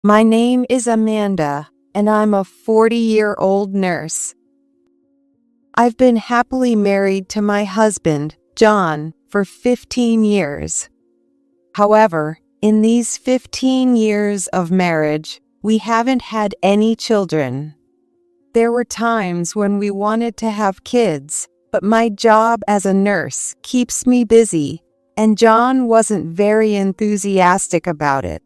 My name is Amanda, and I'm a 40-year-old nurse. I've been happily married to my husband, John, for 15 years. However, in these 15 years of marriage, we haven't had any children. There were times when we wanted to have kids, but my job as a nurse keeps me busy, and John wasn't very enthusiastic about it.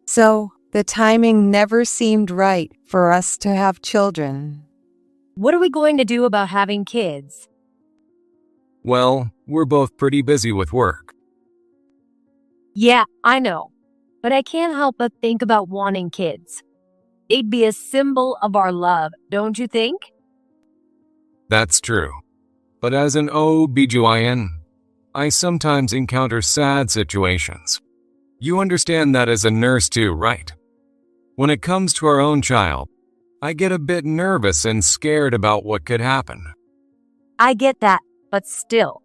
So, the timing never seemed right for us to have children. What are we going to do about having kids? Well, we're both pretty busy with work. Yeah, I know. But I can't help but think about wanting kids. They'd be a symbol of our love, don't you think? That's true. But as an OBGYN, I sometimes encounter sad situations. You understand that as a nurse too, right? When it comes to our own child, I get a bit nervous and scared about what could happen. I get that, but still.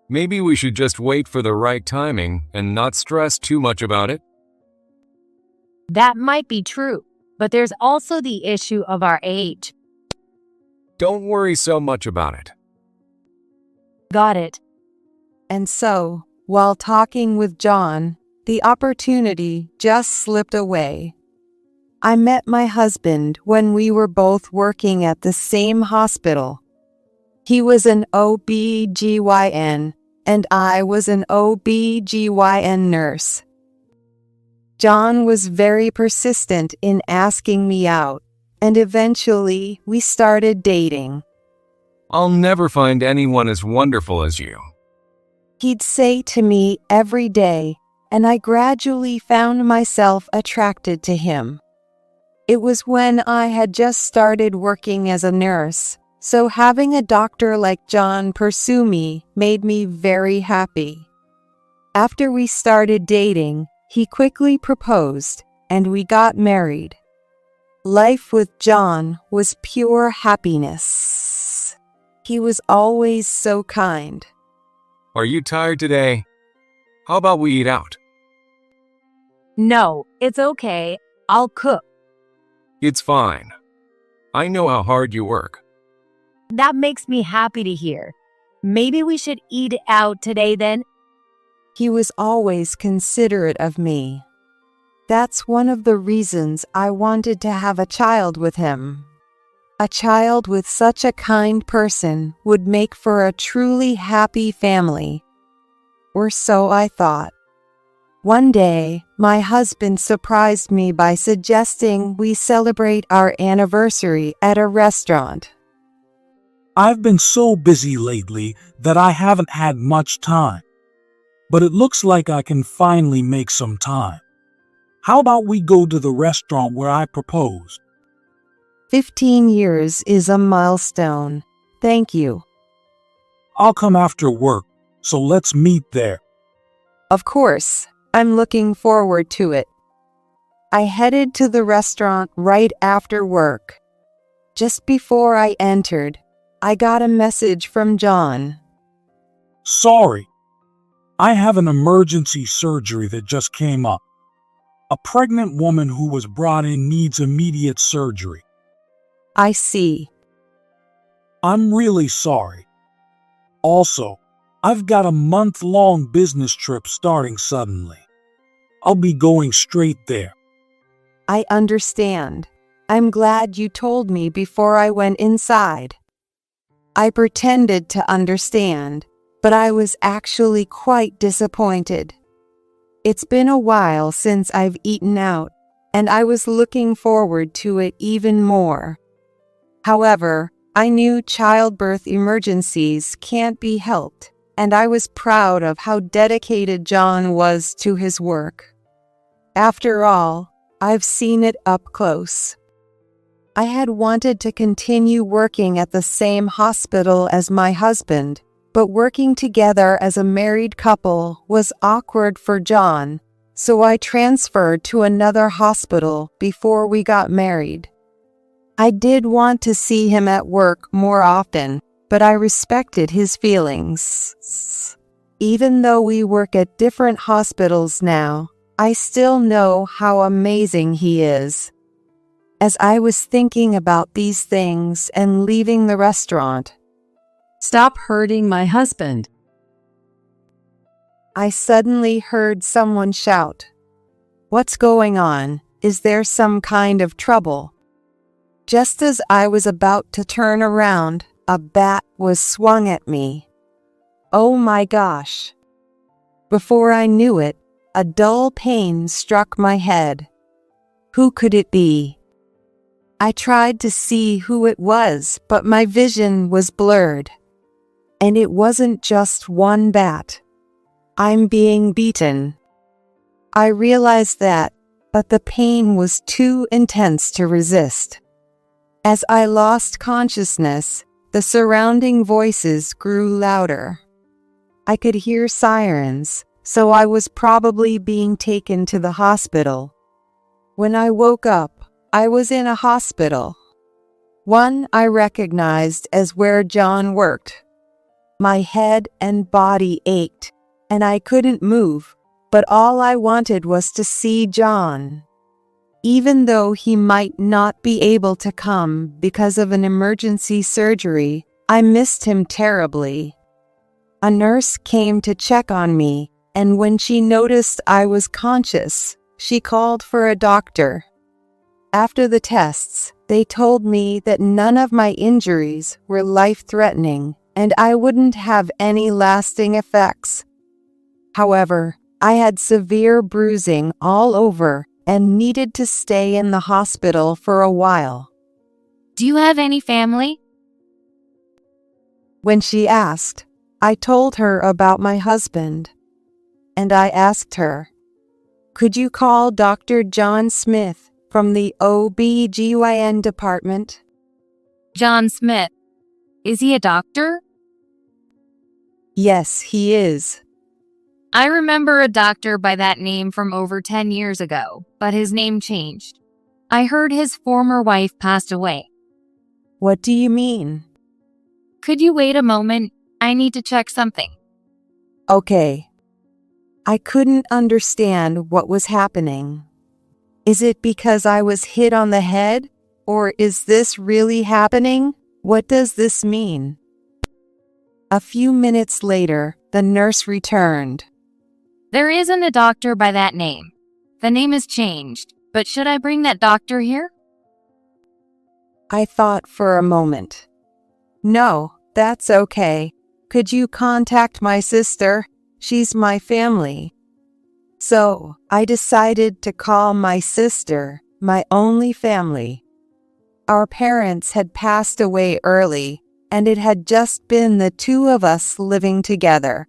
Maybe we should just wait for the right timing and not stress too much about it. That might be true, but there's also the issue of our age. Don't worry so much about it. Got it. And so, while talking with John, the opportunity just slipped away. I met my husband when we were both working at the same hospital. He was an OB/GYN, and I was an OB/GYN nurse. John was very persistent in asking me out, and eventually we started dating. I'll never find anyone as wonderful as you. He'd say to me every day, and I gradually found myself attracted to him. It was when I had just started working as a nurse, so having a doctor like John pursue me made me very happy. After we started dating, he quickly proposed, and we got married. Life with John was pure happiness. He was always so kind. Are you tired today? How about we eat out? No, it's okay. I'll cook. It's fine. I know how hard you work. That makes me happy to hear. Maybe we should eat out today then? He was always considerate of me. That's one of the reasons I wanted to have a child with him. A child with such a kind person would make for a truly happy family. Or so I thought. One day, my husband surprised me by suggesting we celebrate our anniversary at a restaurant. I've been so busy lately that I haven't had much time. But it looks like I can finally make some time. How about we go to the restaurant where I proposed? 15 years is a milestone. Thank you. I'll come after work, so let's meet there. Of course, I'm looking forward to it. I headed to the restaurant right after work. Just before I entered, I got a message from John. Sorry. I have an emergency surgery that just came up. A pregnant woman who was brought in needs immediate surgery. I see. I'm really sorry. Also, I've got a month-long business trip starting suddenly. I'll be going straight there. I understand. I'm glad you told me before I went inside. I pretended to understand, but I was actually quite disappointed. It's been a while since I've eaten out, and I was looking forward to it even more. However, I knew childbirth emergencies can't be helped, and I was proud of how dedicated John was to his work. After all, I've seen it up close. I had wanted to continue working at the same hospital as my husband, but working together as a married couple was awkward for John, so I transferred to another hospital before we got married. I did want to see him at work more often, but I respected his feelings. Even though we work at different hospitals now, I still know how amazing he is. As I was thinking about these things and leaving the restaurant, Stop hurting my husband. I suddenly heard someone shout, "What's going on? Is there some kind of trouble?" Just as I was about to turn around, a bat was swung at me. Oh my gosh! Before I knew it, a dull pain struck my head. Who could it be? I tried to see who it was, but my vision was blurred. And it wasn't just one bat. I'm being beaten. I realized that, but the pain was too intense to resist. As I lost consciousness, the surrounding voices grew louder. I could hear sirens, so I was probably being taken to the hospital. When I woke up, I was in a hospital. One I recognized as where John worked. My head and body ached, and I couldn't move, but all I wanted was to see John. Even though he might not be able to come because of an emergency surgery, I missed him terribly. A nurse came to check on me, and when she noticed I was conscious, she called for a doctor. After the tests, they told me that none of my injuries were life-threatening, and I wouldn't have any lasting effects. However, I had severe bruising all over and needed to stay in the hospital for a while. Do you have any family? When she asked, I told her about my husband. And I asked her, "Could you call Dr. John Smith from the OB/GYN department?" John Smith. Is he a doctor? Yes, he is. I remember a doctor by that name from over 10 years ago, but his name changed. I heard his former wife passed away. What do you mean? Could you wait a moment? I need to check something. Okay. I couldn't understand what was happening. Is it because I was hit on the head? Or is this really happening? What does this mean? A few minutes later, the nurse returned. There isn't a doctor by that name. The name has changed, but should I bring that doctor here? I thought for a moment. No, that's okay. Could you contact my sister? She's my family. So, I decided to call my sister, my only family. Our parents had passed away early, and it had just been the two of us living together.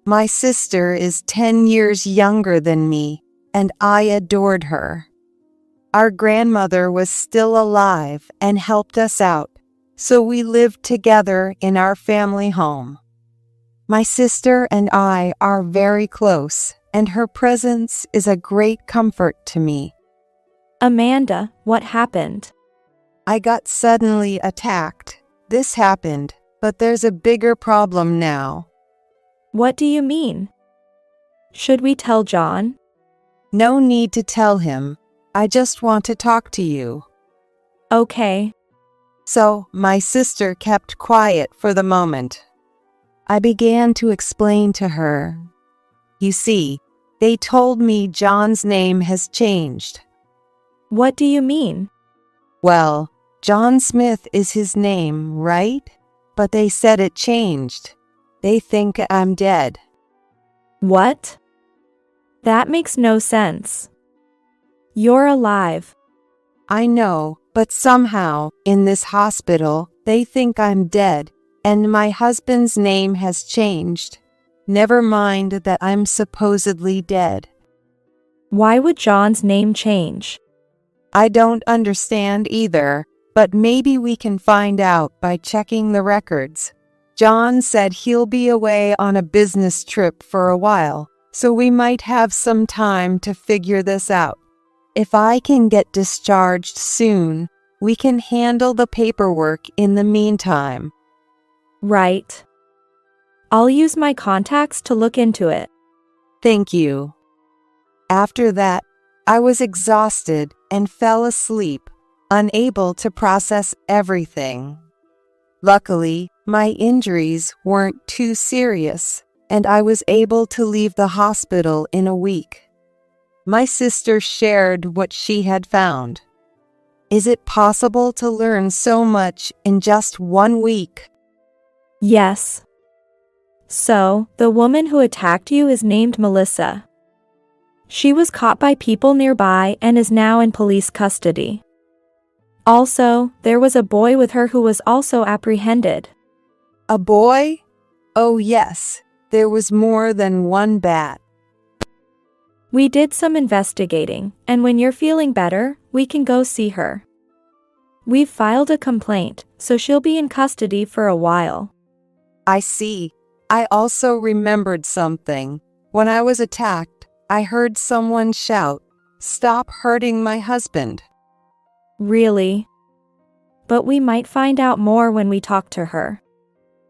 My sister is 10 years younger than me, and I adored her. Our grandmother was still alive and helped us out, so we lived together in our family home. My sister and I are very close, and her presence is a great comfort to me. Amanda, what happened? I got suddenly attacked. This happened, but there's a bigger problem now. What do you mean? Should we tell John? No need to tell him. I just want to talk to you. Okay. So, my sister kept quiet for the moment. I began to explain to her. You see, they told me John's name has changed. What do you mean? Well, John Smith is his name, right? But they said it changed. They think I'm dead. What? That makes no sense. You're alive. I know, but somehow, in this hospital, they think I'm dead, and my husband's name has changed. Never mind that I'm supposedly dead. Why would John's name change? I don't understand either, but maybe we can find out by checking the records. John said he'll be away on a business trip for a while, so we might have some time to figure this out. If I can get discharged soon, we can handle the paperwork in the meantime. Right. I'll use my contacts to look into it. Thank you. After that, I was exhausted and fell asleep, unable to process everything. Luckily, my injuries weren't too serious, and I was able to leave the hospital in a week. My sister shared what she had found. Is it possible to learn so much in just 1 week? Yes. So, the woman who attacked you is named Melissa. She was caught by people nearby and is now in police custody. Also, there was a boy with her who was also apprehended. A boy? Oh yes, there was more than one bat. We did some investigating, and when you're feeling better, we can go see her. We've filed a complaint, so she'll be in custody for a while. I see. I also remembered something. When I was attacked, I heard someone shout, "Stop hurting my husband." Really? But we might find out more when we talk to her.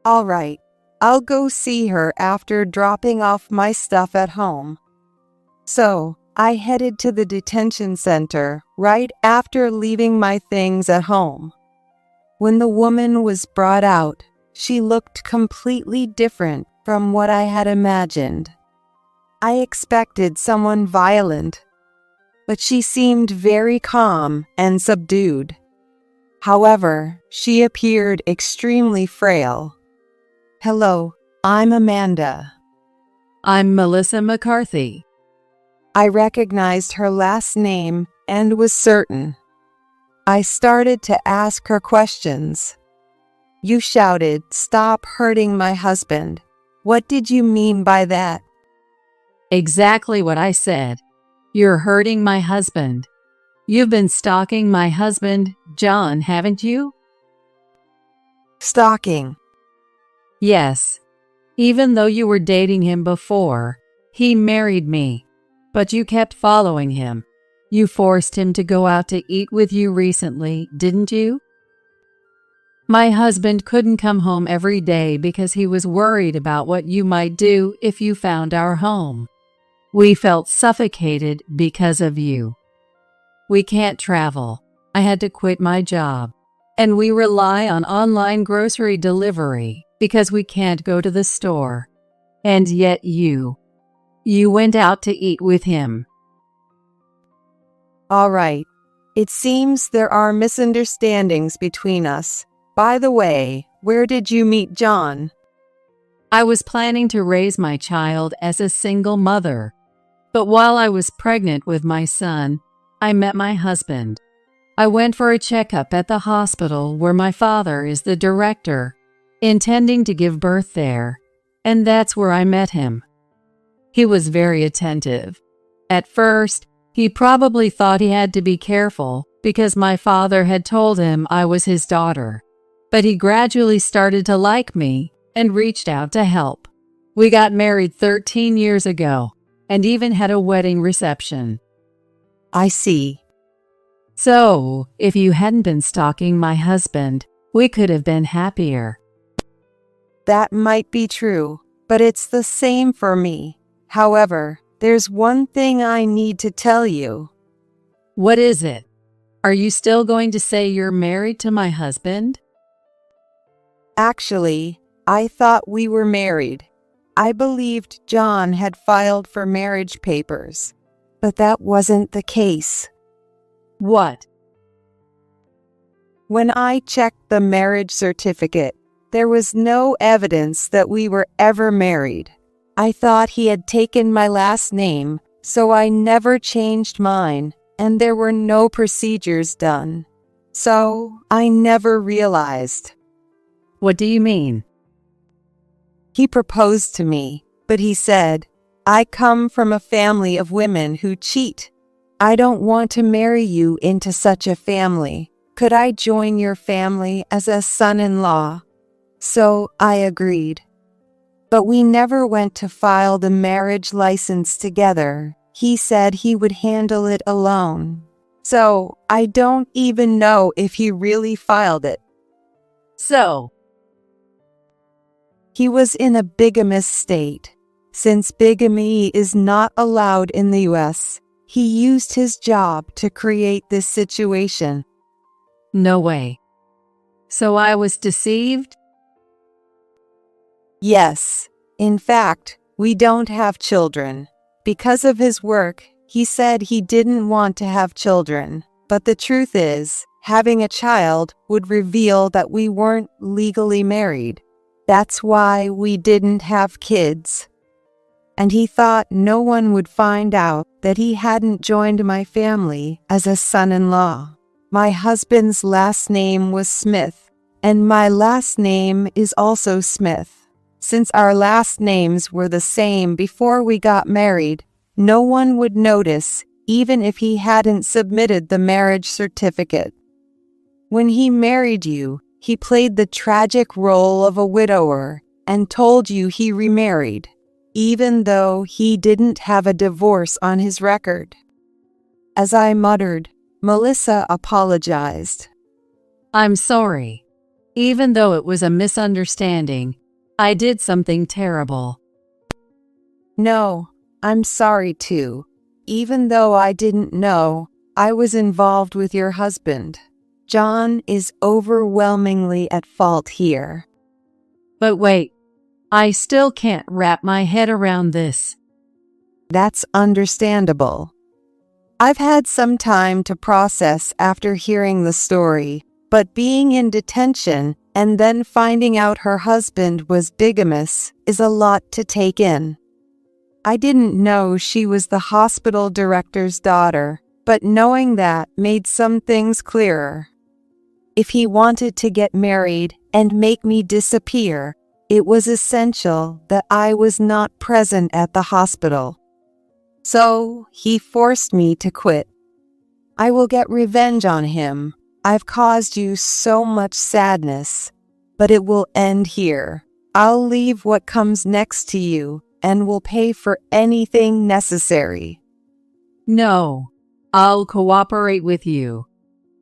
All right, I'll go see her after dropping off my stuff at home. So, I headed to the detention center right after leaving my things at home. When the woman was brought out, she looked completely different from what I had imagined. I expected someone violent, but she seemed very calm and subdued. However, she appeared extremely frail. Hello, I'm Amanda. I'm Melissa McCarthy. I recognized her last name and was certain. I started to ask her questions. You shouted, "Stop hurting my husband." What did you mean by that? Exactly what I said. You're hurting my husband. You've been stalking my husband, John, haven't you? Stalking. Yes. Even though you were dating him before, he married me. But you kept following him. You forced him to go out to eat with you recently, didn't you? My husband couldn't come home every day because he was worried about what you might do if you found our home. We felt suffocated because of you. We can't travel. I had to quit my job. And we rely on online grocery delivery because we can't go to the store. And yet you went out to eat with him. All right. It seems there are misunderstandings between us. By the way, where did you meet John? I was planning to raise my child as a single mother. But while I was pregnant with my son, I met my husband. I went for a checkup at the hospital where my father is the director, intending to give birth there, and that's where I met him. He was very attentive. At first, he probably thought he had to be careful because my father had told him I was his daughter. But he gradually started to like me and reached out to help. We got married 13 years ago and even had a wedding reception. I see. So, if you hadn't been stalking my husband, we could have been happier. That might be true, but it's the same for me. However, there's one thing I need to tell you. What is it? Are you still going to say you're married to my husband? Actually, I thought we were married. I believed John had filed for marriage papers, but that wasn't the case. What? When I checked the marriage certificate, there was no evidence that we were ever married. I thought he had taken my last name, so I never changed mine, and there were no procedures done. So I never realized. What do you mean? He proposed to me, but he said, "I come from a family of women who cheat. I don't want to marry you into such a family. Could I join your family as a son-in-law?" So I agreed. But we never went to file the marriage license together. He said he would handle it alone. So I don't even know if he really filed it. So, He was in a bigamous state. Since bigamy is not allowed in the US, he used his job to create this situation. No way. So I was deceived? Yes. In fact, we don't have children. Because of his work, he said he didn't want to have children. But the truth is, having a child would reveal that we weren't legally married. That's why we didn't have kids. And he thought no one would find out that he hadn't joined my family as a son-in-law. My husband's last name was Smith, and my last name is also Smith. Since our last names were the same before we got married, no one would notice, even if he hadn't submitted the marriage certificate. When he married you, he played the tragic role of a widower and told you he remarried, even though he didn't have a divorce on his record. As I muttered, Melissa apologized. I'm sorry. Even though it was a misunderstanding, I did something terrible. No, I'm sorry too. Even though I didn't know, I was involved with your husband. John is overwhelmingly at fault here. But wait, I still can't wrap my head around this. That's understandable. I've had some time to process after hearing the story, but being in detention and then finding out her husband was bigamous is a lot to take in. I didn't know she was the hospital director's daughter, but knowing that made some things clearer. If he wanted to get married and make me disappear, it was essential that I was not present at the hospital. So he forced me to quit. I will get revenge on him. I've caused you so much sadness, but it will end here. I'll leave what comes next to you and will pay for anything necessary. No, I'll cooperate with you.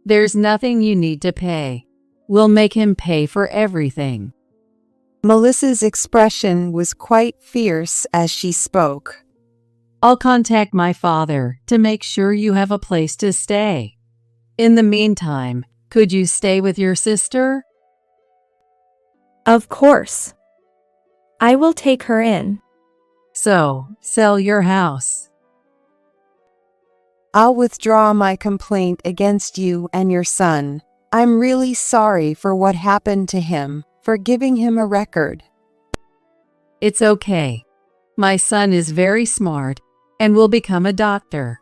There's nothing you need to pay. We'll make him pay for everything. Melissa's expression was quite fierce as she spoke. I'll contact my father to make sure you have a place to stay. In the meantime, could you stay with your sister? Of course. I will take her in. So, sell your house. I'll withdraw my complaint against you and your son. I'm really sorry for what happened to him, for giving him a record. It's okay. My son is very smart and will become a doctor.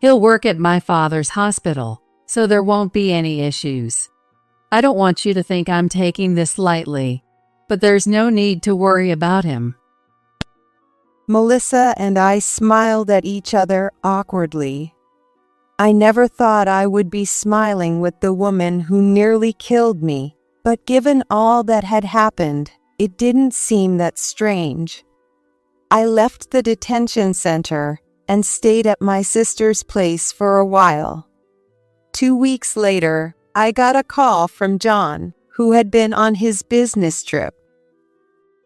He'll work at my father's hospital, so there won't be any issues. I don't want you to think I'm taking this lightly, but there's no need to worry about him. Melissa and I smiled at each other awkwardly. I never thought I would be smiling with the woman who nearly killed me, but given all that had happened, it didn't seem that strange. I left the detention center and stayed at my sister's place for a while. 2 weeks later, I got a call from John, who had been on his business trip.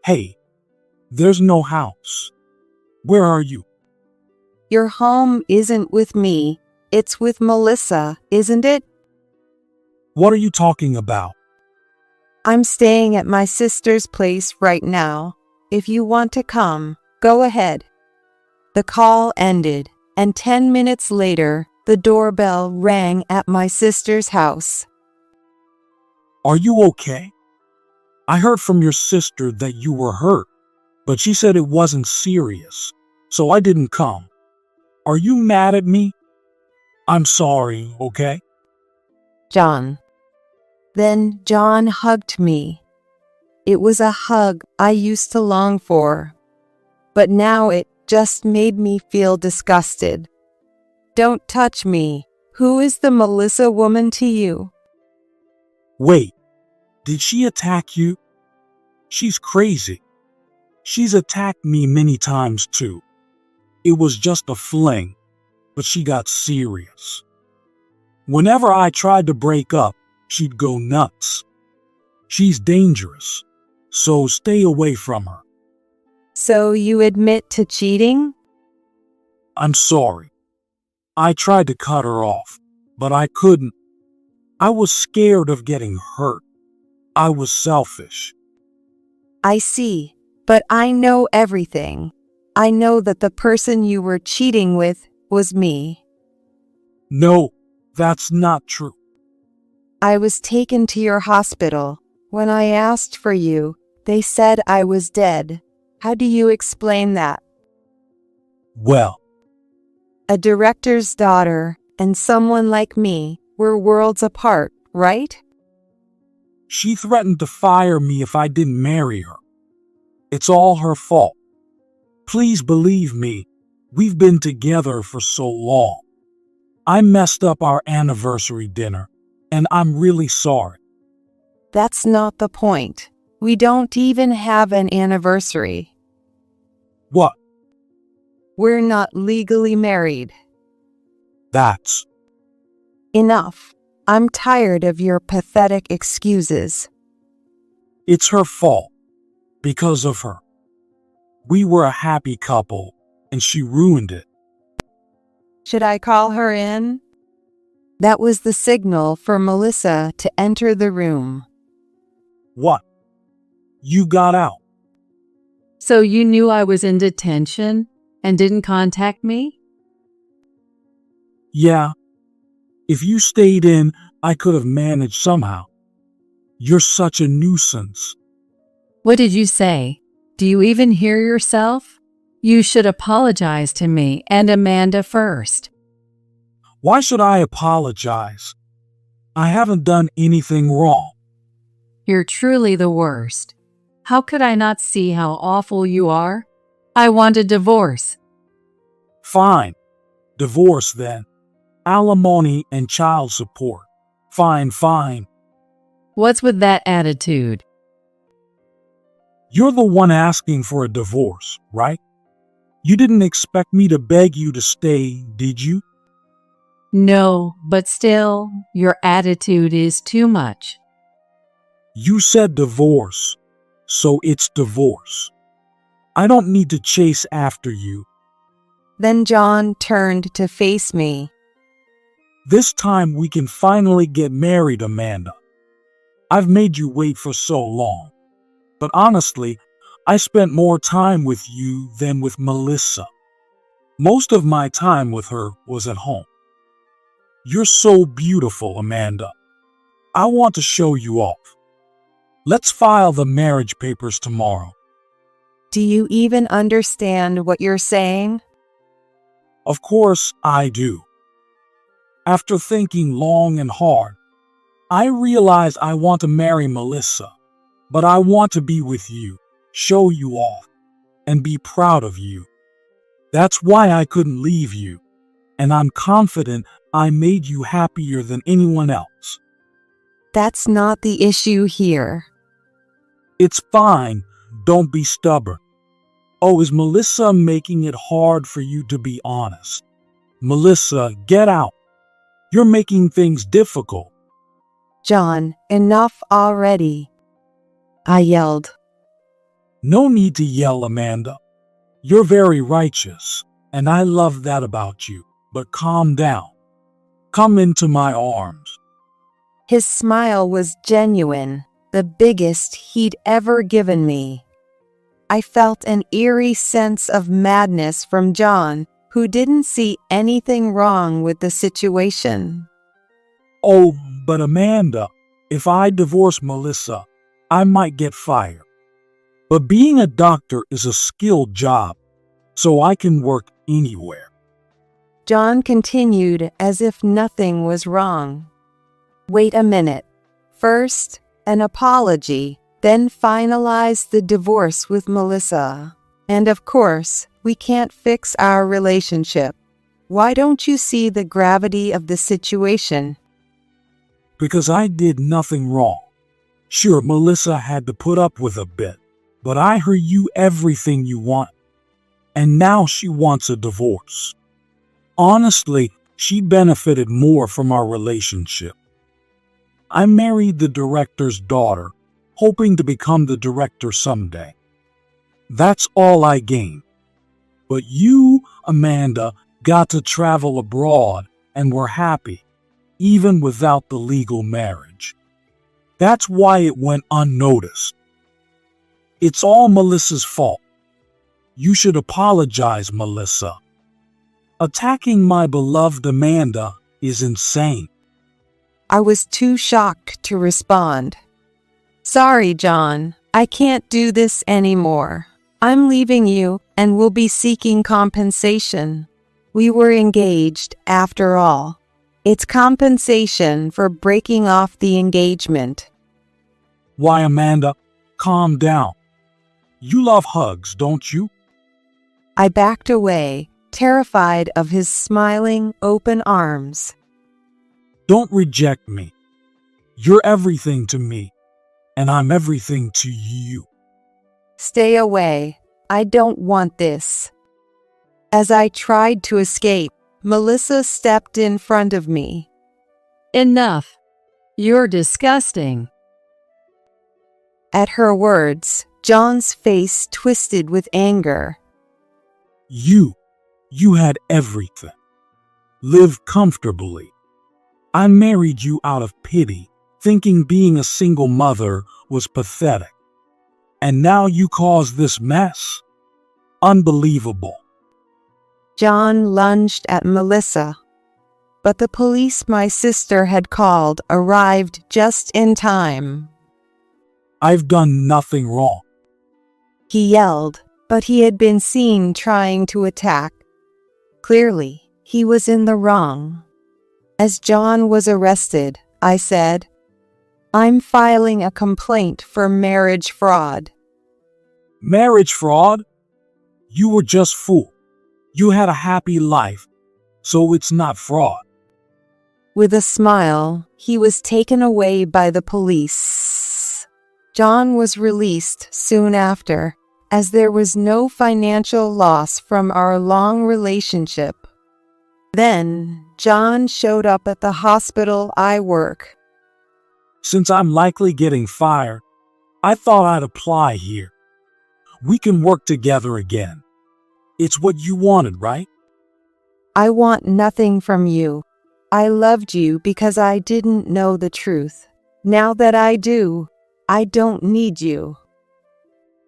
Hey, there's no house. Where are you? Your home isn't with me, it's with Melissa, isn't it? What are you talking about? I'm staying at my sister's place right now. If you want to come, go ahead. The call ended, and 10 minutes later, the doorbell rang at my sister's house. Are you okay? I heard from your sister that you were hurt, but she said it wasn't serious, so I didn't come. Are you mad at me? I'm sorry, okay? John. Then John hugged me. It was a hug I used to long for, but now it just made me feel disgusted. Don't touch me. Who is the Melissa woman to you? Wait, did she attack you? She's crazy. She's attacked me many times too. It was just a fling, but she got serious. Whenever I tried to break up, she'd go nuts. She's dangerous, so stay away from her. So you admit to cheating? I'm sorry. I tried to cut her off, but I couldn't. I was scared of getting hurt. I was selfish. I see, but I know everything. I know that the person you were cheating with was me. No, that's not true. I was taken to your hospital. When I asked for you, they said I was dead. How do you explain that? Well, A director's daughter and someone like me were worlds apart, right? she threatened to fire me if I didn't marry her. It's all her fault. Please believe me, we've been together for so long. I messed up our anniversary dinner, and I'm really sorry. That's not the point. We don't even have an anniversary. What? We're not legally married. That's Enough. I'm tired of your pathetic excuses. It's her fault. Because of her. We were a happy couple, and she ruined it. Should I call her in? That was the signal for Melissa to enter the room. What? You got out. So you knew I was in detention and didn't contact me? Yeah. If you stayed in, I could have managed somehow. You're such a nuisance. What did you say? Do you even hear yourself? You should apologize to me and Amanda first. Why should I apologize? I haven't done anything wrong. You're truly the worst. How could I not see how awful you are? I want a divorce. Fine. Divorce then. Alimony and child support. Fine. What's with that attitude? You're the one asking for a divorce, right? You didn't expect me to beg you to stay, did you? No, but still, your attitude is too much. You said divorce, so it's divorce. I don't need to chase after you. Then John turned to face me. This time we can finally get married, Amanda. I've made you wait for so long. But honestly, I spent more time with you than with Melissa. Most of my time with her was at home. You're so beautiful, Amanda. I want to show you off. Let's file the marriage papers tomorrow. Do you even understand what you're saying? Of course I do. After thinking long and hard, I realize I want to marry Melissa, but I want to be with you, show you off, and be proud of you. That's why I couldn't leave you, and I'm confident I made you happier than anyone else. That's not the issue here. It's fine, don't be stubborn. Oh, is Melissa making it hard for you to be honest? Melissa, get out. You're making things difficult. John, enough already. I yelled. No need to yell, Amanda. You're very righteous, and I love that about you, but calm down. Come into my arms. His smile was genuine, the biggest he'd ever given me. I felt an eerie sense of madness from John, who didn't see anything wrong with the situation. Oh, but Amanda, if I divorce Melissa, I might get fired. But being a doctor is a skilled job, so I can work anywhere. John continued as if nothing was wrong. Wait a minute. First, an apology, then finalize the divorce with Melissa. And of course, we can't fix our relationship. Why don't you see the gravity of the situation? Because I did nothing wrong. Sure, Melissa had to put up with a bit, but I heard you everything you want. And now she wants a divorce. Honestly, she benefited more from our relationship. I married the director's daughter, hoping to become the director someday. That's all I gained. But you, Amanda, got to travel abroad and were happy, even without the legal marriage. That's why it went unnoticed. It's all Melissa's fault. You should apologize, Melissa. Attacking my beloved Amanda is insane. I was too shocked to respond. Sorry, John. I can't do this anymore. I'm leaving you and will be seeking compensation. We were engaged after all. It's compensation for breaking off the engagement. Why, Amanda, calm down. You love hugs, don't you? I backed away, terrified of his smiling, open arms. Don't reject me. You're everything to me, and I'm everything to you. Stay away. I don't want this. As I tried to escape, Melissa stepped in front of me. Enough. You're disgusting. At her words, John's face twisted with anger. You had everything. Lived comfortably. I married you out of pity, thinking being a single mother was pathetic. And now you caused this mess? Unbelievable. John lunged at Melissa. But the police my sister had called arrived just in time. I've done nothing wrong. He yelled, but he had been seen trying to attack. Clearly, he was in the wrong. As John was arrested, I said, I'm filing a complaint for marriage fraud. Marriage fraud? You were just fooled. You had a happy life, so it's not fraud. With a smile, he was taken away by the police. John was released soon after, as there was no financial loss from our long relationship. Then, John showed up at the hospital I work. Since I'm likely getting fired, I thought I'd apply here. We can work together again. It's what you wanted, right? I want nothing from you. I loved you because I didn't know the truth. Now that I do, I don't need you.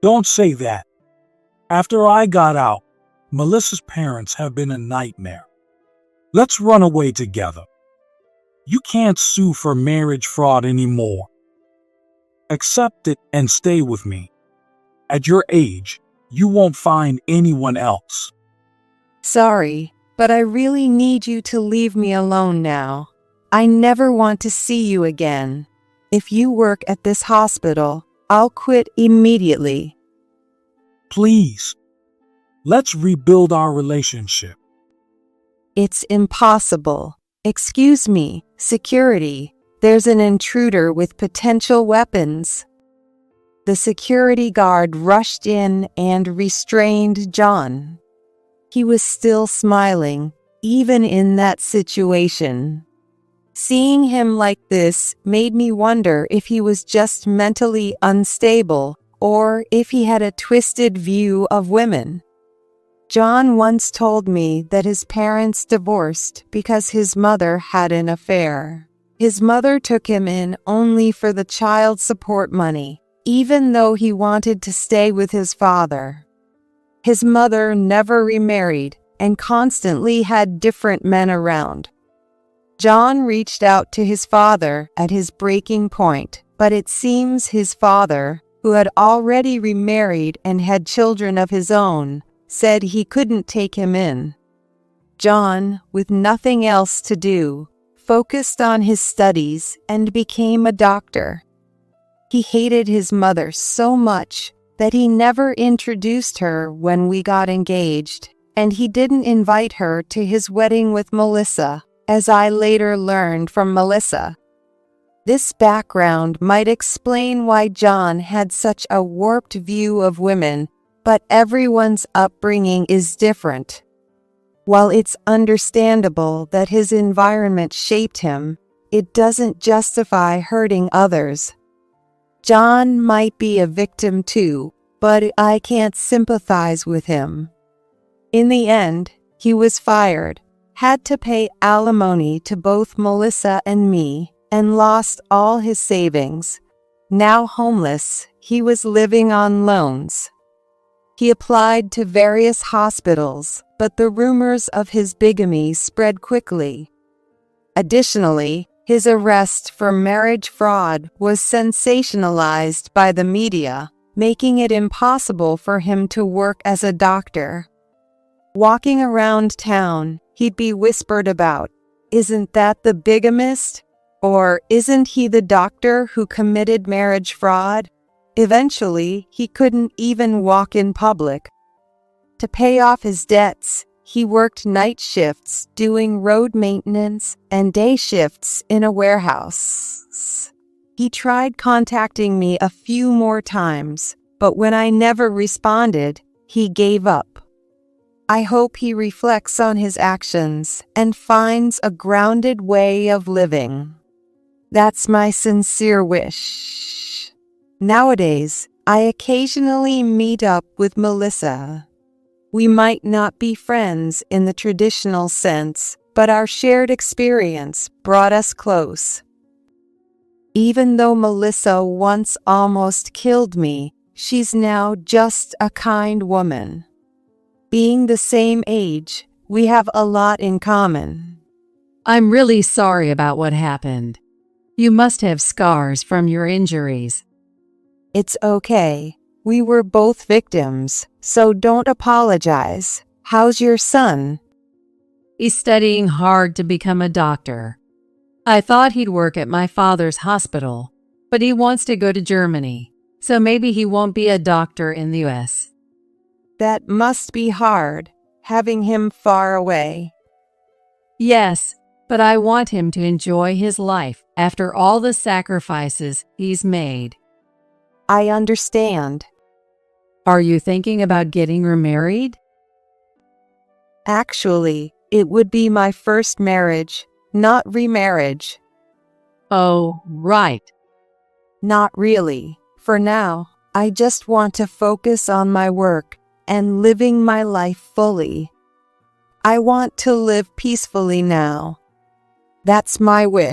Don't say that. After I got out, Melissa's parents have been a nightmare. Let's run away together. You can't sue for marriage fraud anymore. Accept it and stay with me. At your age, you won't find anyone else. Sorry, but I really need you to leave me alone now. I never want to see you again. If you work at this hospital, I'll quit immediately. Please, let's rebuild our relationship. It's impossible. Excuse me, security. There's an intruder with potential weapons. The security guard rushed in and restrained John. He was still smiling, even in that situation. Seeing him like this made me wonder if he was just mentally unstable or if he had a twisted view of women. John once told me that his parents divorced because his mother had an affair. His mother took him in only for the child support money, even though he wanted to stay with his father. His mother never remarried and constantly had different men around. John reached out to his father at his breaking point, but it seems his father, who had already remarried and had children of his own, said he couldn't take him in. John, with nothing else to do, focused on his studies and became a doctor. He hated his mother so much that he never introduced her when we got engaged, and he didn't invite her to his wedding with Melissa, as I later learned from Melissa. This background might explain why John had such a warped view of women, but everyone's upbringing is different. While it's understandable that his environment shaped him, it doesn't justify hurting others. John might be a victim too, but I can't sympathize with him. In the end, he was fired, had to pay alimony to both Melissa and me, and lost all his savings. Now homeless, he was living on loans. He applied to various hospitals, but the rumors of his bigamy spread quickly. Additionally, his arrest for marriage fraud was sensationalized by the media, making it impossible for him to work as a doctor. Walking around town, he'd be whispered about, "Isn't that the bigamist?" Or, "Isn't he the doctor who committed marriage fraud?" Eventually, he couldn't even walk in public. To pay off his debts, he worked night shifts doing road maintenance and day shifts in a warehouse. He tried contacting me a few more times, but when I never responded, he gave up. I hope he reflects on his actions and finds a grounded way of living. That's my sincere wish. Nowadays, I occasionally meet up with Melissa. We might not be friends in the traditional sense, but our shared experience brought us close. Even though Melissa once almost killed me, she's now just a kind woman. Being the same age, we have a lot in common. I'm really sorry about what happened. You must have scars from your injuries. It's okay. We were both victims, so don't apologize. How's your son? He's studying hard to become a doctor. I thought he'd work at my father's hospital, but he wants to go to Germany, so maybe he won't be a doctor in the US. That must be hard, having him far away. Yes, but I want him to enjoy his life after all the sacrifices he's made. I understand. Are you thinking about getting remarried? Actually, it would be my first marriage, not remarriage. Oh, right. Not really. For now, I just want to focus on my work and living my life fully. I want to live peacefully now. That's my wish.